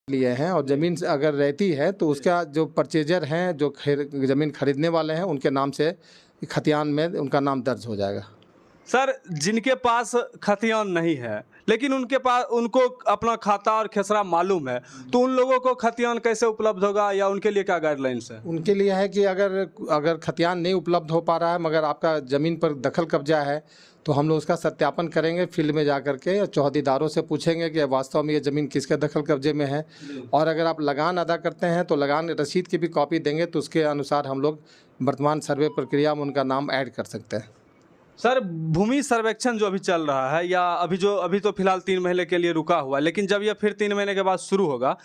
लिए हैं और ज़मीन अगर रहती है तो उसका जो परचेजर हैं, जो ज़मीन खरीदने वाले हैं, उनके नाम से खतियान में उनका नाम दर्ज हो जाएगा। सर, जिनके पास खतियान नहीं है लेकिन उनको अपना खाता और खेसरा मालूम है, तो उन लोगों को खतियान कैसे उपलब्ध होगा या उनके लिए क्या गाइडलाइंस है? उनके लिए है कि अगर खतियान नहीं उपलब्ध हो पा रहा है मगर आपका ज़मीन पर दखल कब्जा है, तो हम लोग उसका सत्यापन करेंगे फील्ड में जा कर के, चौहदीदारों से पूछेंगे कि वास्तव में ये ज़मीन किसके दखल कब्जे में है। और अगर आप लगान अदा करते हैं तो लगान रसीद की भी कॉपी देंगे, तो उसके अनुसार हम लोग वर्तमान सर्वे प्रक्रिया में उनका नाम ऐड कर सकते हैं। सर, भूमि सर्वेक्षण जो अभी चल रहा है या अभी तो फिलहाल 3 महीने के लिए रुका हुआ है, लेकिन जब ये फिर 3 महीने के बाद शुरू होगा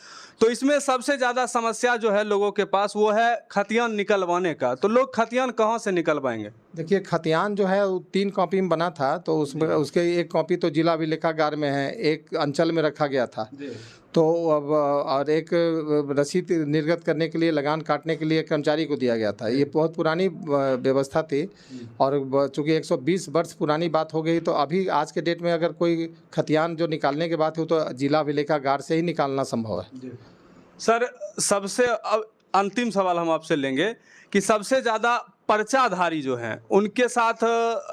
तो इसमें सबसे ज़्यादा समस्या जो है लोगों के पास वो है खतियान निकलवाने का। तो लोग खतियान कहाँ से निकलवाएंगे? देखिए, खतियान जो है वो 3 कॉपी में बना था, तो उसमें उसके एक कॉपी तो जिला अभिलेखागार में है, एक अंचल में रखा गया था। तो अब और एक रसीद निर्गत करने के लिए, लगान काटने के लिए कर्मचारी को दिया गया था। ये बहुत पुरानी व्यवस्था थी और चूँकि 120 वर्ष पुरानी बात हो गई, तो अभी आज के डेट में अगर कोई खतियान जो निकालने की बात हो तो जिला अभिलेखागार से ही निकालना संभव है। सर, सबसे अंतिम सवाल हम आपसे लेंगे कि सबसे ज़्यादा पर्चाधारी जो हैं उनके साथ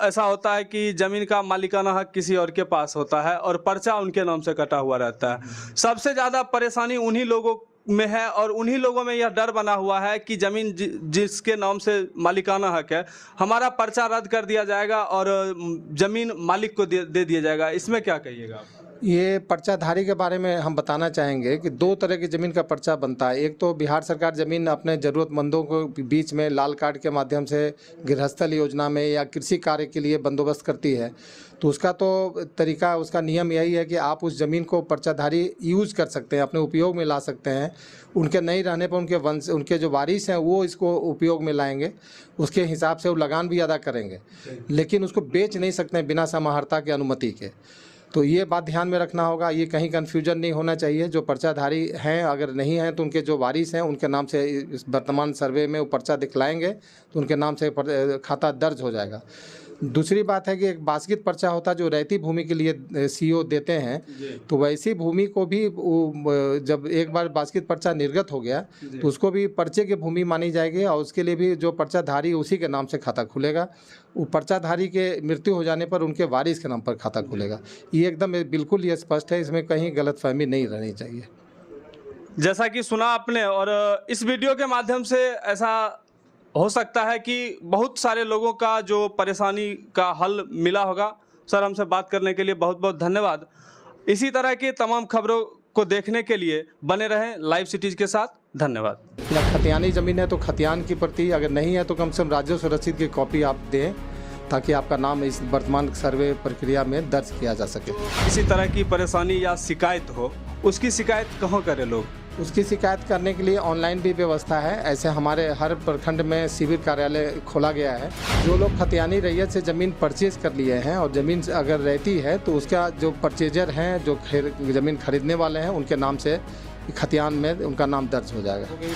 ऐसा होता है कि ज़मीन का मालिकाना हक किसी और के पास होता है और पर्चा उनके नाम से कटा हुआ रहता है। सबसे ज़्यादा परेशानी उन्हीं लोगों में है और उन्हीं लोगों में यह डर बना हुआ है कि ज़मीन जिसके नाम से मालिकाना हक है, हमारा पर्चा रद्द कर दिया जाएगा और ज़मीन मालिक को दे दिया जाएगा। इसमें क्या कहिएगा आप? ये पर्चाधारी के बारे में हम बताना चाहेंगे कि 2 तरह की ज़मीन का पर्चा बनता है। एक तो बिहार सरकार ज़मीन अपने ज़रूरतमंदों को बीच में लाल कार्ड के माध्यम से गृहस्थल योजना में या कृषि कार्य के लिए बंदोबस्त करती है, तो उसका तो तरीका, उसका नियम यही है कि आप उस ज़मीन को पर्चाधारी यूज़ कर सकते हैं, अपने उपयोग में ला सकते हैं। उनके नहीं रहने पर उनके जो वारिस हैं वो इसको उपयोग में लाएंगे, उसके हिसाब से वो लगान भी अदा करेंगे, लेकिन उसको बेच नहीं सकते हैं बिना समाहर्ता की अनुमति के। तो ये बात ध्यान में रखना होगा, ये कहीं कन्फ्यूजन नहीं होना चाहिए। जो पर्चाधारी हैं, अगर नहीं हैं तो उनके जो वारिस हैं उनके नाम से इस वर्तमान सर्वे में वो पर्चा दिखलाएंगे तो उनके नाम से खाता दर्ज हो जाएगा। दूसरी बात है कि एक बास्कित पर्चा होता है जो रहती भूमि के लिए सीओ देते हैं, तो वैसी भूमि को भी जब एक बार बास्कित पर्चा निर्गत हो गया तो उसको भी पर्चे की भूमि मानी जाएगी और उसके लिए भी जो पर्चाधारी उसी के नाम से खाता खुलेगा। वो पर्चाधारी के मृत्यु हो जाने पर उनके वारिस के नाम पर खाता खुलेगा। ये एकदम बिल्कुल ये स्पष्ट है, इसमें कहीं गलतफहमी नहीं रहनी चाहिए। जैसा कि सुना आपने, और इस वीडियो के माध्यम से ऐसा हो सकता है कि बहुत सारे लोगों का जो परेशानी का हल मिला होगा। सर, हमसे बात करने के लिए बहुत बहुत धन्यवाद। इसी तरह की तमाम खबरों को देखने के लिए बने रहें लाइव सिटीज़ के साथ। धन्यवाद। या खतियानी ज़मीन है तो खतियान की प्रति, अगर नहीं है तो कम से कम राजस्व रसीद की कॉपी आप दें ताकि आपका नाम इस वर्तमान सर्वे प्रक्रिया में दर्ज किया जा सके। इसी तरह की परेशानी या शिकायत हो, उसकी शिकायत कहाँ करें लोग? उसकी शिकायत करने के लिए ऑनलाइन भी व्यवस्था है। ऐसे हमारे हर प्रखंड में शिविर कार्यालय खोला गया है। जो लोग खतियानी रैयत से ज़मीन परचेज कर लिए हैं और ज़मीन अगर रहती है तो उसका जो परचेजर हैं, जो ज़मीन खरीदने वाले हैं, उनके नाम से खतियान में उनका नाम दर्ज हो जाएगा। तो अभी